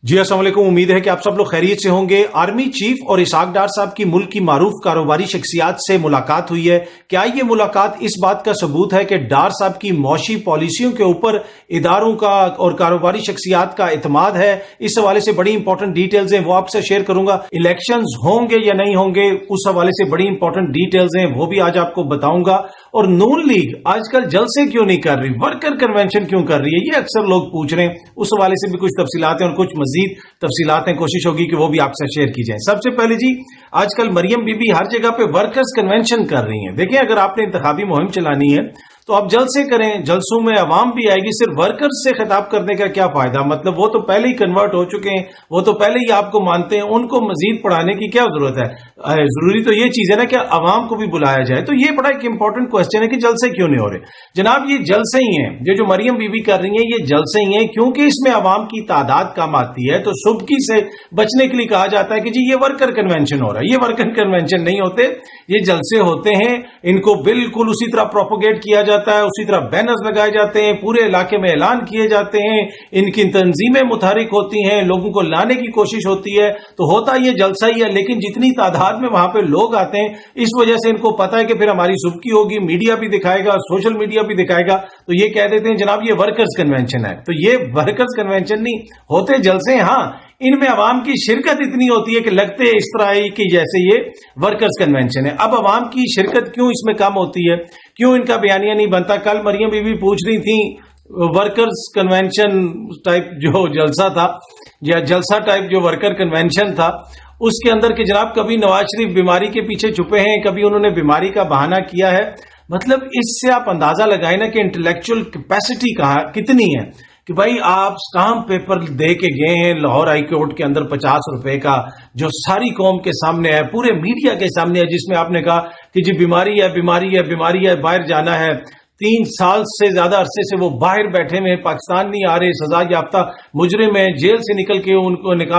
جی السلام علیکم، امید ہے کہ آپ سب لوگ خیریت سے ہوں گے۔ آرمی چیف اور اسحاق ڈار صاحب کی ملک کی معروف کاروباری شخصیات سے ملاقات ہوئی ہے۔ کیا یہ ملاقات اس بات کا ثبوت ہے کہ ڈار صاحب کی معاشی پالیسیوں کے اوپر اداروں کا اور کاروباری شخصیات کا اعتماد ہے؟ اس حوالے سے بڑی امپورٹنٹ ڈیٹیلز ہیں، وہ آپ سے شیئر کروں گا۔ الیکشنز ہوں گے یا نہیں ہوں گے، اس حوالے سے بڑی امپورٹنٹ ڈیٹیلز ہیں، وہ بھی آج آپ کو بتاؤں گا۔ اور نون لیگ آج کل جلسے کیوں نہیں کر رہی، ورکر کنونشن کیوں کر رہی ہے، یہ اکثر لوگ پوچھ رہے ہیں۔ اس حوالے سے بھی کچھ تفصیلات ہیں اور کچھ مزید تفصیلات ہیں، کوشش ہوگی کہ وہ بھی آپ سے شیئر کی جائیں۔ سب سے پہلے جی، آج کل مریم بی بی ہر جگہ پہ ورکرز کنونشن کر رہی ہیں۔ دیکھیں، اگر آپ نے انتخابی مہم چلانی ہے تو آپ جلسے کریں، جلسوں میں عوام بھی آئے گی، صرف ورکرز سے خطاب کرنے کا کیا فائدہ؟ مطلب وہ تو پہلے ہی کنورٹ ہو چکے ہیں، وہ تو پہلے ہی آپ کو مانتے ہیں، ان کو مزید پڑھانے کی کیا ضرورت ہے؟ ضروری تو یہ چیز ہے نا کہ عوام کو بھی بلایا جائے۔ تو یہ بڑا ایک امپورٹنٹ کوسچن ہے کہ جلسے کیوں نہیں ہو رہے؟ جناب یہ جلسے ہی ہیں، جو مریم بی بی کر رہی ہیں یہ جلسے ہی ہیں، کیونکہ اس میں عوام کی تعداد کم آتی ہے۔ تو سبکی سے بچنے کے لیے کہا جاتا ہے کہ جی یہ ورکر کنونشن ہو رہا ہے۔ یہ ورکر کنونشن نہیں ہوتے، یہ جلسے ہوتے ہیں۔ ان کو بالکل اسی طرح پروپوگیٹ کیا جاتا ہے، اسی طرح بینرز لگائے جاتے ہیں، پورے علاقے میں اعلان کیے جاتے ہیں، ان کی تنظیمیں متحرک ہوتی ہیں، لوگوں کو لانے کی کوشش ہوتی ہے۔ تو ہوتا یہ جلسہ ہی ہے، لیکن جتنی تعداد میں وہاں پہ لوگ آتے ہیں، اس وجہ سے ان کو پتا ہے کہ پھر ہماری سبکی ہوگی، میڈیا بھی دکھائے گا، سوشل میڈیا بھی دکھائے گا، تو یہ کہہ دیتے ہیں جناب یہ ورکرز کنونشن ہے۔ تو یہ ورکرز کنونشن نہیں ہوتے، جلسے ہیں۔ ہاں، ان میں عوام کی شرکت اتنی ہوتی ہے کہ لگتے اس طرح ہی کہ جیسے یہ ورکرز کنونشن ہے۔ اب عوام کی شرکت کیوں اس میں کم ہوتی ہے، کیوں ان کا بیانیہ نہیں بنتا؟ کل مریم بی بی پوچھ رہی تھی، ورکرز کنونشن ٹائپ جو جلسہ تھا یا جلسہ ٹائپ جو ورکر کنونشن تھا، اس کے اندر کہ جناب کبھی نواز شریف بیماری کے پیچھے چھپے ہیں، کبھی انہوں نے بیماری کا بہانہ کیا ہے۔ مطلب اس سے آپ اندازہ لگائیں نا کہ انٹلیکچوئل کیپیسٹی کتنی ہے کہ بھائی آپ سٹامپ پیپر دے کے گئے ہیں لاہور ہائی کورٹ کے اندر 50 روپے کا، جو ساری قوم کے سامنے ہے، پورے میڈیا کے سامنے ہے، جس میں آپ نے کہا کہ جی بیماری ہے، بیماری ہے، بیماری ہے، باہر جانا ہے۔ 3 سال سے زیادہ عرصے سے وہ باہر بیٹھے ہوئے، پاکستان نہیں آ رہے، سزا یافتہ مجرم ہیں، جیل سے نکال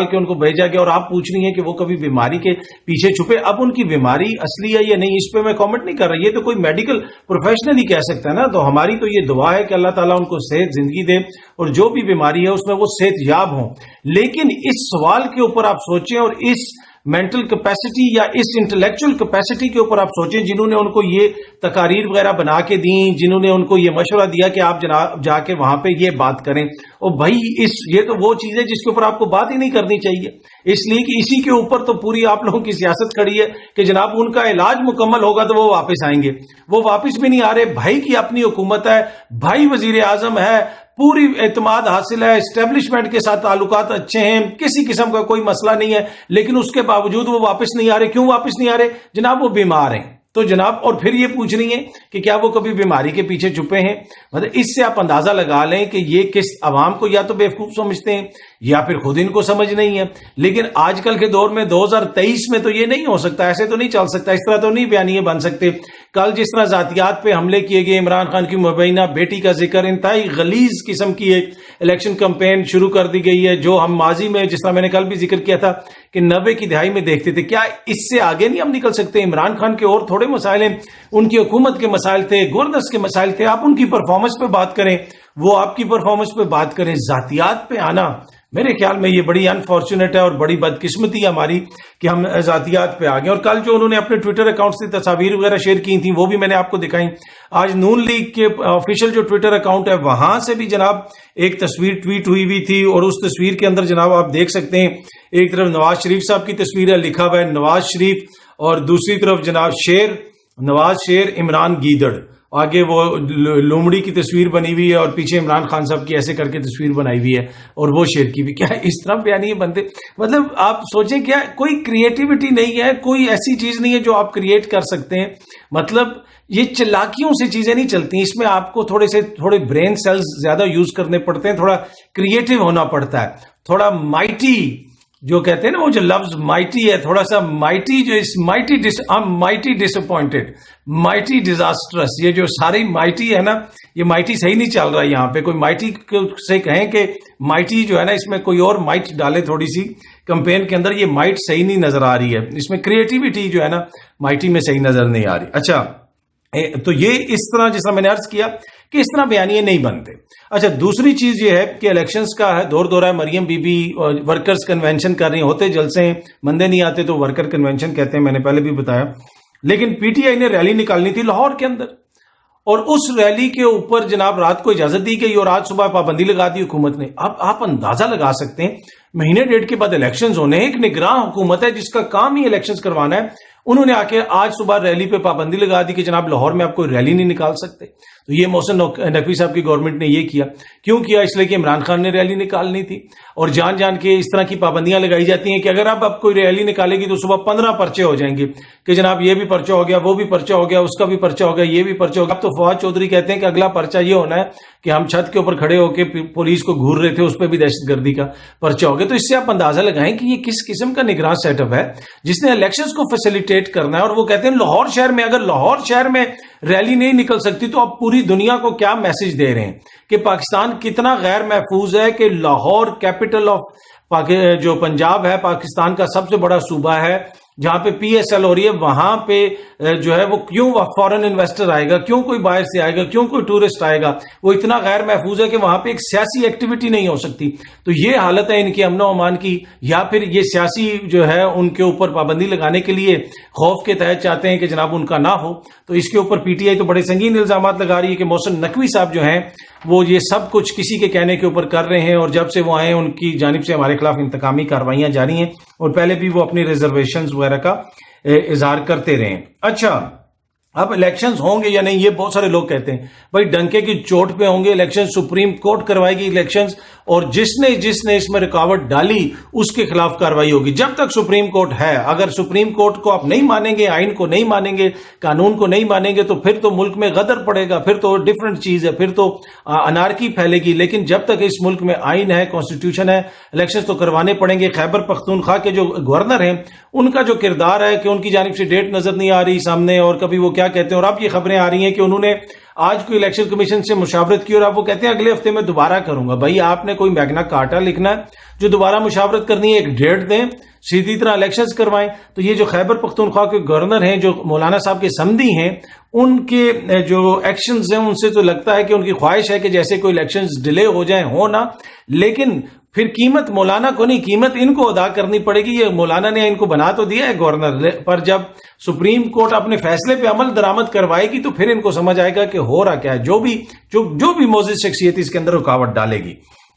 کے ان کو بھیجا گیا، اور آپ پوچھ رہی ہیں کہ وہ کبھی بیماری کے پیچھے چھپے۔ اب ان کی بیماری اصلی ہے یا نہیں، اس پہ میں کامنٹ نہیں کر رہا، یہ تو کوئی میڈیکل پروفیشنل ہی کہہ سکتا ہے نا۔ تو ہماری تو یہ دعا ہے کہ اللہ تعالیٰ ان کو صحت زندگی دے، اور جو بھی بیماری ہے اس میں وہ صحت یاب ہوں۔ لیکن اس سوال کے اوپر آپ سوچیں، اور اس مینٹل کیپیسٹی یا اس انٹلیکچوئل کیپیسٹی کے اوپر آپ سوچیں، جنہوں نے ان کو یہ تقاریر وغیرہ بنا کے دیں، جنہوں نے ان کو یہ مشورہ دیا کہ آپ جناب جا کے وہاں پہ یہ بات کریں، اور بھائی یہ تو وہ چیز ہے جس کے اوپر آپ کو بات ہی نہیں کرنی چاہیے، اس لیے کہ اسی کے اوپر تو پوری آپ لوگوں کی سیاست کھڑی ہے کہ جناب ان کا علاج مکمل ہوگا تو وہ واپس آئیں گے۔ وہ واپس بھی نہیں آ رہے۔ بھائی کی اپنی حکومت ہے، بھائی وزیر اعظم ہے، پوری اعتماد حاصل ہے، اسٹیبلشمنٹ کے ساتھ تعلقات اچھے ہیں، کسی قسم کا کوئی مسئلہ نہیں ہے، لیکن اس کے باوجود وہ واپس نہیں آ رہے۔ کیوں واپس نہیں آ رہے؟ جناب وہ بیمار ہیں۔ تو جناب اور پھر یہ پوچھ رہی ہیں کہ کیا وہ کبھی بیماری کے پیچھے چھپے ہیں؟ مطلب اس سے آپ اندازہ لگا لیں کہ یہ کس عوام کو یا تو بیوقوف سمجھتے ہیں یا پھر خود ان کو سمجھ نہیں ہے۔ لیکن آج کل کے دور میں 2023 میں تو یہ نہیں ہو سکتا، ایسے تو نہیں چل سکتا، اس طرح تو نہیں بیانیے بن سکتے۔ کل جس طرح ذاتیات پہ حملے کیے گئے، عمران خان کی مبینہ بیٹی کا ذکر، انتہائی غلیظ قسم کی ایک الیکشن کمپین شروع کر دی گئی ہے، جو ہم ماضی میں جس طرح میں نے کل بھی ذکر کیا تھا کہ 90 کی دہائی میں دیکھتے تھے۔ کیا اس سے آگے نہیں ہم نکل سکتے؟ عمران خان کے اور تھوڑے مسائل ہیں، ان کی حکومت کے مسائل تھے، گورننس کے مسائل تھے، آپ ان کی پرفارمنس پہ بات کریں، وہ آپ کی پرفارمنس پہ بات کریں۔ ذاتیات پہ آنا میرے خیال میں یہ بڑی انفارچونیٹ ہے اور بڑی بدقسمتی ہے ہماری کہ ہم ذاتیات پہ آ گئے۔ اور کل جو انہوں نے اپنے ٹویٹر اکاؤنٹ سے تصاویر وغیرہ شیئر کی تھیں وہ بھی میں نے آپ کو دکھائیں۔ آج نون لیگ کے آفیشیل جو ٹویٹر اکاؤنٹ ہے وہاں سے بھی جناب ایک تصویر ٹویٹ ہوئی تھی، اور اس تصویر کے اندر جناب آپ دیکھ سکتے ہیں ایک طرف نواز شریف صاحب کی تصویر ہے، لکھا ہوا ہے نواز شریف، اور دوسری طرف جناب نواز شیر عمران گیدڑ، آگے وہ لومڑی کی تصویر بنی ہوئی ہے، اور پیچھے عمران خان صاحب کی ایسے کر کے تصویر بنائی ہوئی ہے، اور وہ شیر کی بھی۔ کیا اس طرح بیانیے بنتے؟ مطلب آپ سوچیں، کیا کوئی کریٹیوٹی نہیں ہے، کوئی ایسی چیز نہیں ہے جو آپ کریٹ کر سکتے ہیں؟ مطلب یہ چلاکیوں سے چیزیں نہیں چلتی، اس میں آپ کو تھوڑے برین سیلز زیادہ یوز کرنے پڑتے ہیں، تھوڑا کریٹیو ہونا پڑتا ہے، تھوڑا مائٹی جو کہتے ہیں نا، وہ جو لفظ مائٹی ہے، تھوڑا سا مائٹی جو اس مائٹی ڈس اپوائنٹڈ، مائٹی ڈیزاسٹرس، یہ جو ساری مائٹی ہے نا، یہ مائٹی صحیح نہیں چل رہا ہے یہاں پہ۔ کوئی مائٹی سے کہیں کہ مائٹی جو ہے نا، اس میں کوئی اور مائٹ ڈالے تھوڑی سی کمپین کے اندر، یہ مائٹ صحیح نہیں نظر آ رہی ہے، اس میں کریٹیوٹی جو ہے نا مائٹی میں صحیح نظر نہیں آ رہی۔ اچھا، تو یہ اس طرح جیسا میں نے عرض کیا کہ اس طرح بیانیے نہیں بنتے۔ اچھا، دوسری چیز یہ ہے کہ الیکشنز کا ہے دور دورہ، مریم بی بی ورکرز کنونشن کر رہی ہوتے جلسے ہیں، بندے نہیں آتے تو ورکر کنونشن کہتے ہیں، میں نے پہلے بھی بتایا۔ لیکن پی ٹی آئی نے ریلی نکالنی تھی لاہور کے اندر، اور اس ریلی کے اوپر جناب رات کو اجازت دی گئی اور آج صبح پابندی لگا دی حکومت نے۔ اب آپ اندازہ لگا سکتے ہیں مہینے ڈیڑھ کے بعد الیکشنز ہونے ہیں، ایک نگراں حکومت ہے جس کا کام ہی الیکشنز کروانا ہے، انہوں نے آ کے آج صبح ریلی پہ پابندی لگا دی کہ جناب لاہور میں آپ کوئی ریلی نہیں نکال سکتے۔ تو یہ محسن نقوی صاحب کی گورنمنٹ نے یہ کیا، کیوں کیا؟ اس لیے کہ عمران خان نے ریلی نکالنی تھی، اور جان جان کے اس طرح کی پابندیاں لگائی جاتی ہیں کہ اگر آپ کوئی ریلی نکالے گی تو صبح 15 پرچے ہو جائیں گے کہ جناب یہ بھی پرچہ ہو گیا، وہ بھی پرچہ ہو گیا، اس کا بھی پرچہ ہو گیا، یہ بھی پرچہ ہو گیا۔ اب تو فواد چودھری کہتے ہیں کہ اگلا پرچہ یہ ہونا ہے کہ ہم چھت کے اوپر کھڑے ہو کے پولیس کو گھور رہے تھے، اس پہ بھی دہشت گردی کا پرچہ ہو گیا۔ تو اس سے آپ اندازہ لگائیں کہ یہ کس قسم کا نگراں سیٹ اپ ہے جس نے الیکشنز کو فیسیلیٹیٹ کرنا ہے۔ اور وہ کہتے ہیں لاہور شہر میں، اگر لاہور شہر میں ریلی نہیں نکل سکتی تو آپ پوری دنیا کو کیا میسج دے رہے ہیں کہ پاکستان کتنا غیر محفوظ ہے، کہ لاہور کیپٹل آف جو پنجاب ہے، پاکستان کا سب سے بڑا صوبہ ہے جہاں پہ پی ایس ایل ہو رہی ہے، وہاں پہ جو ہے وہ کیوں فورن انویسٹر آئے گا، کیوں کوئی باہر سے آئے گا، کیوں کوئی ٹورسٹ آئے گا؟ وہ اتنا غیر محفوظ ہے کہ وہاں پہ ایک سیاسی ایکٹیویٹی نہیں ہو سکتی۔ تو یہ حالت ہے ان کے امن و امان کی، یا پھر یہ سیاسی جو ہے ان کے اوپر پابندی لگانے کے لیے خوف کے تحت چاہتے ہیں کہ جناب ان کا نہ ہو۔ تو اس کے اوپر پی ٹی آئی تو بڑے سنگین الزامات لگا رہی ہے کہ محسن نقوی صاحب جو ہیں وہ یہ سب کچھ کسی کے کہنے کے اوپر کر رہے ہیں، اور جب سے وہ آئے ان کی جانب سے ہمارے خلاف انتقامی کاروائیاں جاری ہیں، اور پہلے بھی وہ اپنی ریزرویشنز وغیرہ کا اظہار کرتے رہے ہیں۔ اچھا، اب الیکشنز ہوں گے یا نہیں، یہ بہت سارے لوگ کہتے ہیں بھائی ڈنکے کی چوٹ پہ ہوں گے الیکشن، سپریم کورٹ کروائے گی الیکشنز، اور جس نے اس میں رکاوٹ ڈالی اس کے خلاف کارروائی ہوگی۔ جب تک سپریم کورٹ ہے، اگر سپریم کورٹ کو آپ نہیں مانیں گے، آئین کو نہیں مانیں گے، قانون کو نہیں مانیں گے، تو پھر تو ملک میں غدر پڑے گا، پھر تو ڈیفرنٹ چیز ہے، پھر تو انارکی پھیلے گی۔ لیکن جب تک اس ملک میں آئین ہے، کانسٹیٹیوشن ہے، الیکشنز تو کروانے پڑیں گے۔ خیبر پختونخوا کے جو گورنر ہیں ان کا جو کردار ہے کہ ان کی جانب سے ڈیٹ نظر نہیں آ رہی سامنے، اور کبھی وہ کیا کہتے ہیں، اور اب یہ خبریں آ رہی ہیں کہ انہوں نے آج کوئی الیکشن کمیشن سے مشاورت کی اور اب وہ کہتے ہیں اگلے ہفتے میں دوبارہ کروں گا۔ بھائی آپ نے کوئی میگنا کارٹا لکھنا ہے جو دوبارہ مشاورت کرنی ہے، ایک ڈیٹ دیں، سیدھی طرح الیکشنز کروائیں۔ تو یہ جو خیبر پختونخوا کے گورنر ہیں، جو مولانا صاحب کے سمدی ہیں، ان کے جو ایکشنز ہیں ان سے تو لگتا ہے کہ ان کی خواہش ہے کہ جیسے کوئی الیکشنز ڈیلے ہو جائیں، ہو نہ، لیکن پھر قیمت مولانا کو نہیں، قیمت ان کو ادا کرنی پڑے گی۔ یہ مولانا نے ان کو بنا تو دیا ہے گورنر، پر جب سپریم کورٹ اپنے فیصلے پہ عمل درآمد کروائے گی تو پھر ان کو سمجھ آئے گا کہ ہو رہا کیا ہے، جو بھی معزز شخصیت اس کے اندر رکاوٹ ڈالے گی۔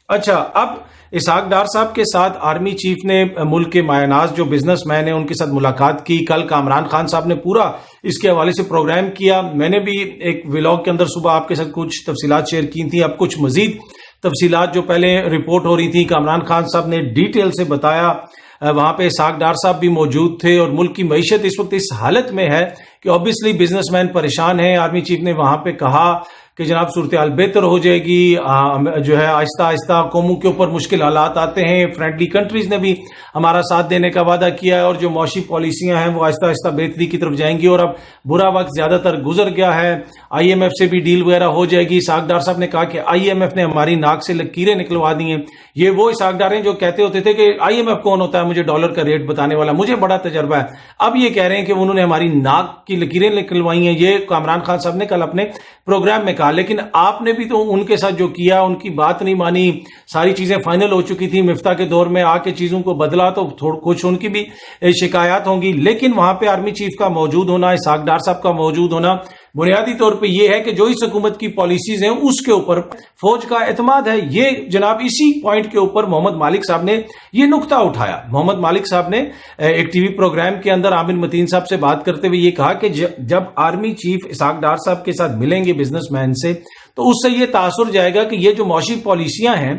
اچھا، اب اسحاق ڈار صاحب کے ساتھ آرمی چیف نے ملک کے مایہ ناز جو بزنس مین ہیں ان کے ساتھ ملاقات کی۔ کل کامران خان صاحب نے پورا اس کے حوالے سے پروگرام کیا، میں نے بھی ایک ولاگ کے اندر صبح آپ کے ساتھ کچھ تفصیلات شیئر کی تھیں۔ اب کچھ مزید تفصیلات جو پہلے رپورٹ ہو رہی تھی، کامران خان صاحب نے ڈیٹیل سے بتایا، وہاں پہ اسحاق ڈار صاحب بھی موجود تھے، اور ملک کی معیشت اس وقت اس حالت میں ہے کہ اوبیسلی بزنس مین پریشان ہیں۔ آرمی چیف نے وہاں پہ کہا کہ جناب صورتحال بہتر ہو جائے گی، جو ہے آہستہ آہستہ قوموں کے اوپر مشکل حالات آتے ہیں، فرینڈلی کنٹریز نے بھی ہمارا ساتھ دینے کا وعدہ کیا ہے، اور جو معاشی پالیسیاں ہیں وہ آہستہ آہستہ بہتری کی طرف جائیں گی، اور اب برا وقت زیادہ تر گزر گیا ہے، آئی ایم ایف سے بھی ڈیل وغیرہ ہو جائے گی۔ اسحاق ڈار صاحب نے کہا کہ آئی ایم ایف نے ہماری ناک سے لکیریں نکلوا دی ہیں۔ یہ وہ اسحاق ڈار ہیں جو کہتے ہوتے تھے کہ آئی ایم ایف کون ہوتا ہے مجھے ڈالر کا ریٹ بتانے والا، مجھے بڑا تجربہ ہے۔ اب یہ کہہ رہے ہیں کہ انہوں نے ہماری ناک کی لکیریں نکلوائی ہیں، یہ کامران خان صاحب نے کل اپنے پروگرام میں کہا۔ لیکن آپ نے بھی تو ان کے ساتھ جو کیا، ان کی بات نہیں مانی، ساری چیزیں فائنل ہو چکی تھی، مفتاح کے دور میں آ کے چیزوں کو بدلا، تو کچھ ان کی بھی شکایات ہوں گی۔ لیکن وہاں پہ آرمی چیف کا موجود ہونا، اسحاق ڈار صاحب کا موجود ہونا بنیادی طور پہ یہ ہے کہ جو اس حکومت کی پالیسیز ہیں اس کے اوپر فوج کا اعتماد ہے۔ یہ جناب اسی پوائنٹ کے اوپر محمد مالک صاحب نے یہ نقطہ اٹھایا۔ محمد مالک صاحب نے ایک ٹی وی پروگرام کے اندر عامر متین صاحب سے بات کرتے ہوئے یہ کہا کہ جب آرمی چیف اسحاق ڈار صاحب کے ساتھ ملیں گے بزنس مین سے، تو اس سے یہ تاثر جائے گا کہ یہ جو معاشی پالیسیاں ہیں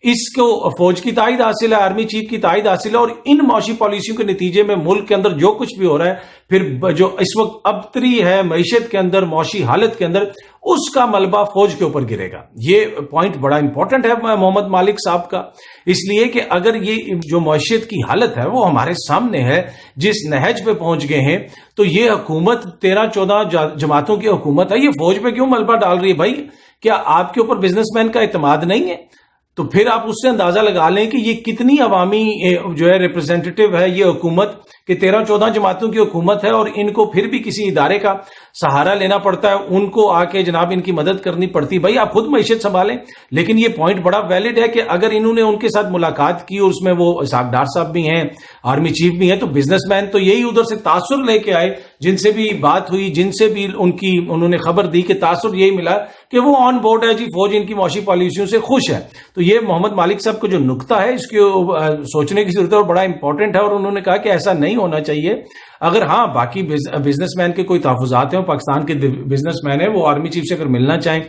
اس کو فوج کی تائید حاصل ہے، آرمی چیف کی تائید حاصل ہے، اور ان معاشی پالیسیوں کے نتیجے میں ملک کے اندر جو کچھ بھی ہو رہا ہے، پھر جو اس وقت ابتری ہے معیشت کے اندر، معاشی حالت کے اندر، اس کا ملبہ فوج کے اوپر گرے گا۔ یہ پوائنٹ بڑا امپورٹنٹ ہے محمد مالک صاحب کا، اس لیے کہ اگر یہ جو معیشت کی حالت ہے وہ ہمارے سامنے ہے، جس نہج پہ پہنچ گئے ہیں، تو یہ حکومت 13-14 جماعتوں کی حکومت ہے، یہ فوج پہ کیوں ملبہ ڈال رہی ہے؟ بھائی کیا آپ کے اوپر بزنس مین کا اعتماد نہیں ہے؟ تو پھر آپ اس سے اندازہ لگا لیں کہ یہ کتنی عوامی جو ہے ریپرزینٹیٹو ہے یہ حکومت، کہ 13-14 جماعتوں کی حکومت ہے، اور ان کو پھر بھی کسی ادارے کا سہارا لینا پڑتا ہے، ان کو آ کے جناب ان کی مدد کرنی پڑتی. بھائی آپ خود معیشت سنبھالیں. لیکن یہ پوائنٹ بڑا ویلڈ ہے کہ اگر انہوں نے ان کے ساتھ ملاقات کی اور اس میں وہ اسحاق ڈار صاحب بھی ہیں، آرمی چیف بھی ہیں، تو بزنس مین تو یہی ادھر سے تاثر لے کے آئے، جن سے بھی بات ہوئی، جن سے بھی انہوں نے خبر دی، کہ تاثر یہی ملا کہ وہ آن بورڈ ہے جی، فوج ان کی معاشی پالیسیوں سے خوش ہے. تو یہ محمد مالک صاحب کا جو نقطہ ہے، اس کو سوچنے کی ضرورت ہے اور بڑا امپورٹنٹ ہے. اور انہوں نے کہا کہ ایسا نہیں ہونا چاہیے. اگر ہاں باقی بزنس مین کے کوئی تحفظات ہیں، پاکستان کے بزنس مین ہیں، وہ آرمی چیف سے اگر ملنا چاہیں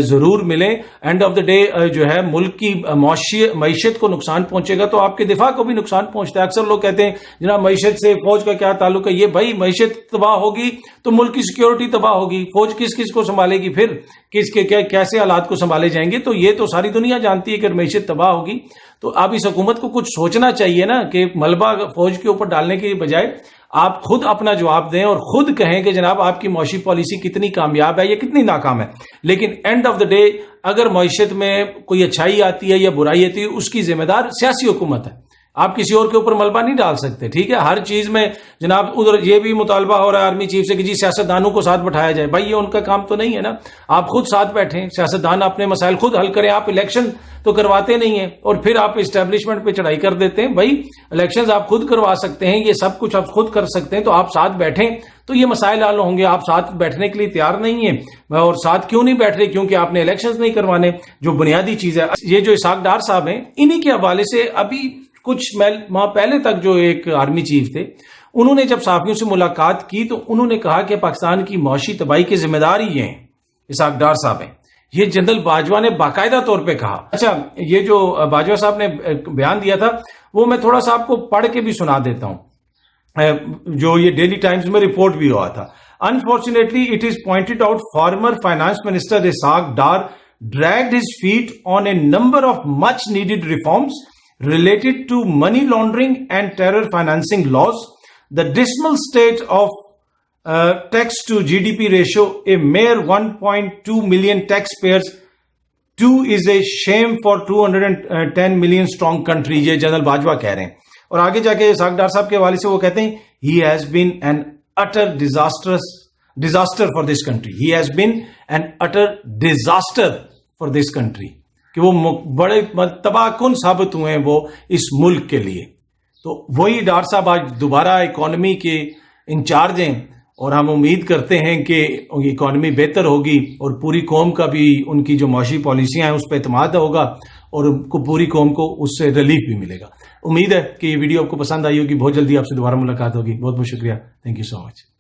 ضرور ملیں. اینڈ آف دا ڈے جو ہے ملک کی معیشت کو نقصان پہنچے گا تو آپ کے دفاع کو بھی نقصان پہنچتا ہے. اکثر لوگ کہتے ہیں جناب معیشت سے فوج کا کیا تعلق ہے. یہ بھائی معیشت تباہ ہوگی تو ملک کی سیکیورٹی تباہ ہوگی. فوج کس کو سنبھالے گی، پھر کس کے کیسے حالات کو سنبھالے جائیں گے. تو یہ تو ساری دنیا جانتی ہے کہ معیشت تباہ ہوگی تو اب اس حکومت کو کچھ سوچنا چاہیے نا، کہ ملبہ فوج کے اوپر ڈالنے کے بجائے آپ خود اپنا جواب دیں اور خود کہیں کہ جناب آپ کی معاشی پالیسی کتنی کامیاب ہے یا کتنی ناکام ہے. لیکن اینڈ آف دا ڈے اگر معیشت میں کوئی اچھائی آتی ہے یا برائی آتی ہے، اس کی ذمہ دار سیاسی حکومت ہے. آپ کسی اور کے اوپر ملبہ نہیں ڈال سکتے. ٹھیک ہے، ہر چیز میں جناب ادھر یہ بھی مطالبہ ہو رہا ہے آرمی چیف سے کہ جی سیاستدانوں کو ساتھ بٹھایا جائے. بھائی یہ ان کا کام تو نہیں ہے نا. آپ خود ساتھ بیٹھیں، سیاستدان اپنے مسائل خود حل کریں. آپ الیکشن تو کرواتے نہیں ہیں اور پھر آپ اسٹیبلشمنٹ پہ چڑھائی کر دیتے ہیں. بھائی الیکشنز آپ خود کروا سکتے ہیں، یہ سب کچھ آپ خود کر سکتے ہیں. تو آپ ساتھ بیٹھیں تو یہ مسائل حل ہوں گے. آپ ساتھ بیٹھنے کے لیے تیار نہیں ہیں، اور ساتھ کیوں نہیں بیٹھ رہے؟ کیونکہ آپ نے الیکشنز نہیں کروانے. جو بنیادی چیز ہے، یہ جو اسحاق ڈار صاحب ہیں، انہی کے حوالے سے ابھی کچھ ماہ پہلے تک جو ایک آرمی چیف تھے، انہوں نے جب صحافیوں سے ملاقات کی تو انہوں نے کہا کہ پاکستان کی معاشی تباہی کی ذمہ دار یہ ہیں اسحاق ڈار صاحب ہیں. یہ جنرل باجوہ نے باقاعدہ طور پہ کہا. اچھا، یہ جو باجوہ صاحب نے بیان دیا تھا وہ میں تھوڑا سا آپ کو پڑھ کے بھی سنا دیتا ہوں، جو یہ ڈیلی ٹائمز میں رپورٹ بھی ہوا تھا. Unfortunately, it is pointed out former Finance Minister Ishaq Dar dragged his feet on a number of much needed reforms related to money laundering and terror financing laws. The dismal state of tax to GDP ratio, a mere 1.2 million taxpayers, too is a shame for 210 million strong country. یہ general Bajwa کہہ رہے ہیں. اور آگے جا کے اسحاق ڈار صاحب کے حوالے سے وہ کہتے ہیں he has been an utter disaster for this country. He has been an utter disaster for this country. کہ وہ بڑے تباہ کن ثابت ہوئے ہیں وہ اس ملک کے لیے. تو وہی ڈار صاحب آج دوبارہ اکانومی کے انچارج ہیں اور ہم امید کرتے ہیں کہ اکانومی بہتر ہوگی اور پوری قوم کا بھی ان کی جو معاشی پالیسیاں ہیں اس پہ اعتماد ہوگا اور پوری قوم کو اس سے ریلیف بھی ملے گا. امید ہے کہ یہ ویڈیو آپ کو پسند آئی ہوگی. بہت جلدی آپ سے دوبارہ ملاقات ہوگی. بہت بہت شکریہ. Thank you so much.